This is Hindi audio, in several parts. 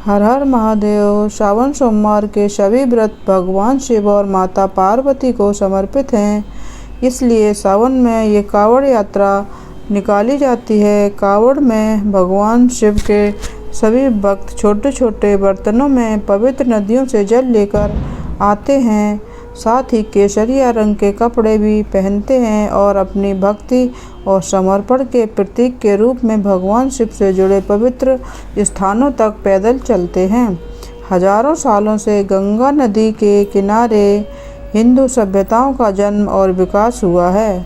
हर हर महादेव। श्रावण सोमवार के सभी व्रत भगवान शिव और माता पार्वती को समर्पित हैं, इसलिए सावन में ये कावड़ यात्रा निकाली जाती है। कावड़ में भगवान शिव के सभी भक्त छोटे छोटे बर्तनों में पवित्र नदियों से जल लेकर आते हैं, साथ ही केसरिया रंग के कपड़े भी पहनते हैं और अपनी भक्ति और समर्पण के प्रतीक के रूप में भगवान शिव से जुड़े पवित्र स्थानों तक पैदल चलते हैं। हजारों सालों से गंगा नदी के किनारे हिंदू सभ्यताओं का जन्म और विकास हुआ है।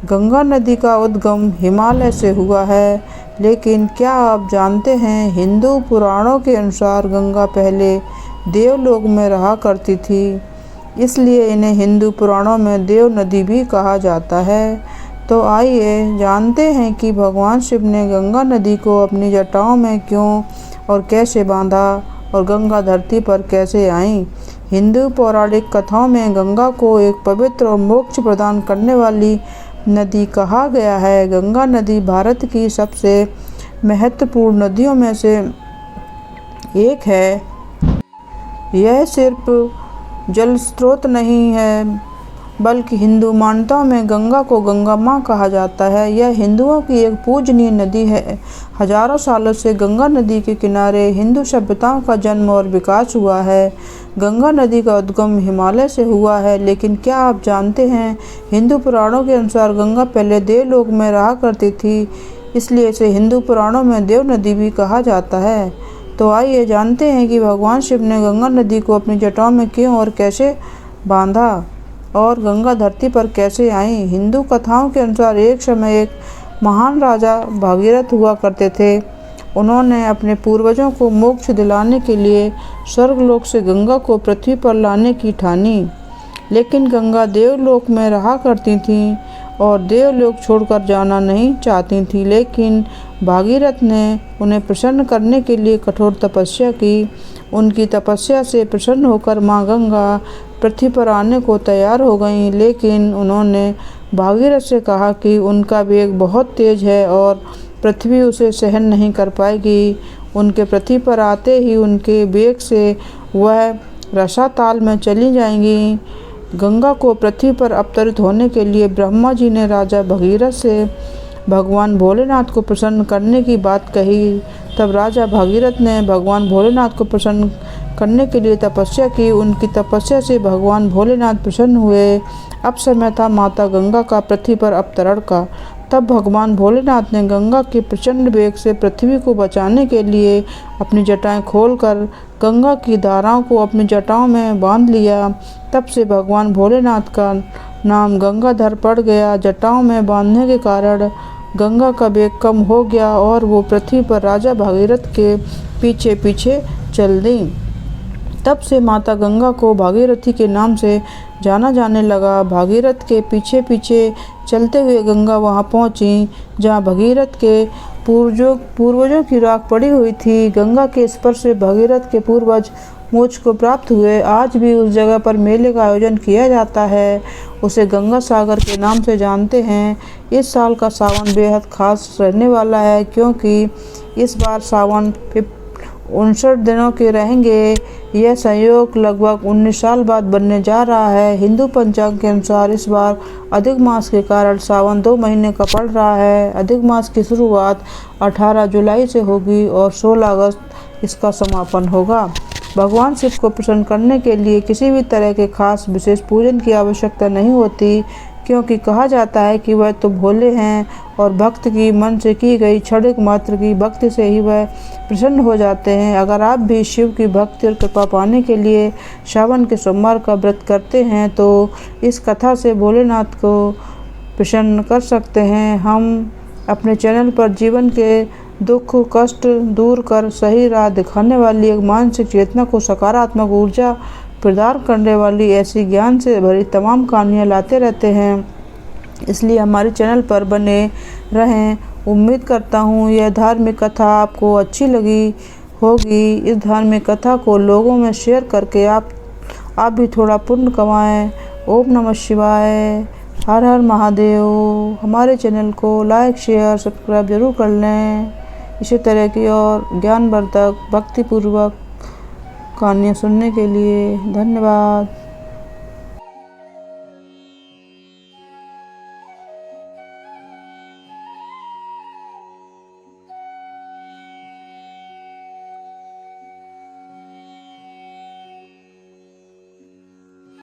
गंगा नदी का उद्गम हिमालय से हुआ है, लेकिन क्या आप जानते हैं, हिंदू पुराणों के अनुसार गंगा पहले देवलोक में रहा करती थी, इसलिए इन्हें हिंदू पुराणों में देव नदी भी कहा जाता है। तो आइए जानते हैं कि भगवान शिव ने गंगा नदी को अपनी जटाओं में क्यों और कैसे बांधा और गंगा धरती पर कैसे आई। हिंदू पौराणिक कथाओं में गंगा को एक पवित्र और मोक्ष प्रदान करने वाली नदी कहा गया है। गंगा नदी भारत की सबसे महत्वपूर्ण नदियों में से एक है। यह सिर्फ जल स्रोत नहीं है, बल्कि हिंदू मान्यताओं में गंगा को गंगा माँ कहा जाता है। यह हिंदुओं की एक पूजनीय नदी है। हजारों सालों से गंगा नदी के किनारे हिंदू सभ्यताओं का जन्म और विकास हुआ है। गंगा नदी का उद्गम हिमालय से हुआ है, लेकिन क्या आप जानते हैं, हिंदू पुराणों के अनुसार गंगा पहले देवलोक में रहा करती थी, इसलिए इसे हिंदू पुराणों में देव नदी भी कहा जाता है। तो आइए जानते हैं कि भगवान शिव ने गंगा नदी को अपनी जटाओं में क्यों और कैसे बांधा और गंगा धरती पर कैसे आई। हिंदू कथाओं के अनुसार एक समय एक महान राजा भागीरथ हुआ करते थे। उन्होंने अपने पूर्वजों को मोक्ष दिलाने के लिए स्वर्गलोक से गंगा को पृथ्वी पर लाने की ठानी, लेकिन गंगा देवलोक में रहा करती थीं और देवलोक छोड़कर जाना नहीं चाहती थी। लेकिन भागीरथ ने उन्हें प्रसन्न करने के लिए कठोर तपस्या की। उनकी तपस्या से प्रसन्न होकर माँ गंगा पृथ्वी पर आने को तैयार हो गईं, लेकिन उन्होंने भागीरथ से कहा कि उनका वेग बहुत तेज है और पृथ्वी उसे सहन नहीं कर पाएगी। उनके पृथ्वी पर आते ही उनके वेग से वह रसाताल में चली जाएंगी। गंगा को पृथ्वी पर अवतरित होने के लिए ब्रह्मा जी ने राजा भगीरथ से भगवान भोलेनाथ को प्रसन्न करने की बात कही। तब राजा भगीरथ ने भगवान भोलेनाथ को प्रसन्न करने के लिए तपस्या की। उनकी तपस्या से भगवान भोलेनाथ प्रसन्न हुए। अब समय था माता गंगा का पृथ्वी पर अवतरण का। तब भगवान भोलेनाथ ने गंगा के प्रचंड वेग से पृथ्वी को बचाने के लिए अपनी जटाएं खोलकर गंगा की धाराओं को अपनी जटाओं में बांध लिया। तब से भगवान भोलेनाथ का नाम गंगाधर पड़ गया। जटाओं में बांधने के कारण गंगा का वेग कम हो गया और वो पृथ्वी पर राजा भागीरथ के पीछे पीछे चल दी। तब से माता गंगा को भागीरथी के नाम से जाना जाने लगा। भागीरथ के पीछे पीछे चलते हुए गंगा वहां पहुंची जहां भगीरथ के पूर्वजों की राख पड़ी हुई थी। गंगा के स्पर्श से भगीरथ के पूर्वज मोक्ष को प्राप्त हुए। आज भी उस जगह पर मेले का आयोजन किया जाता है। उसे गंगा सागर के नाम से जानते हैं। इस साल का सावन बेहद खास रहने वाला है, क्योंकि इस बार सावन 59 दिनों के रहेंगे। यह संयोग लगभग 19 साल बाद बनने जा रहा है। हिंदू पंचांग के अनुसार इस बार अधिक मास के कारण सावन 2 महीने का पड़ रहा है। अधिक मास की शुरुआत 18 जुलाई से होगी और 16 अगस्त इसका समापन होगा। भगवान शिव को प्रसन्न करने के लिए किसी भी तरह के खास विशेष पूजन की आवश्यकता नहीं होती, क्योंकि कहा जाता है कि वह तो भोले हैं और भक्त की मन से की गई क्षणिक मात्र की भक्ति से ही वह प्रसन्न हो जाते हैं। अगर आप भी शिव की भक्ति और कृपा पाने के लिए श्रावण के सोमवार का व्रत करते हैं तो इस कथा से भोलेनाथ को प्रसन्न कर सकते हैं। हम अपने चैनल पर जीवन के दुख कष्ट दूर कर सही राह दिखाने वाली एक मानसिक चेतना को सकारात्मक ऊर्जा प्रदान करने वाली ऐसी ज्ञान से भरी तमाम कहानियाँ लाते रहते हैं, इसलिए हमारे चैनल पर बने रहें। उम्मीद करता हूँ यह धार्मिक कथा आपको अच्छी लगी होगी। इस धार्मिक कथा को लोगों में शेयर करके आप भी थोड़ा पुण्य कमाएं। ओम नमः शिवाय। हर हर महादेव। हमारे चैनल को लाइक शेयर सब्सक्राइब जरूर कर लें। इसी तरह की और ज्ञानवर्धक भक्तिपूर्वक कहानियाँ सुनने के लिए धन्यवाद।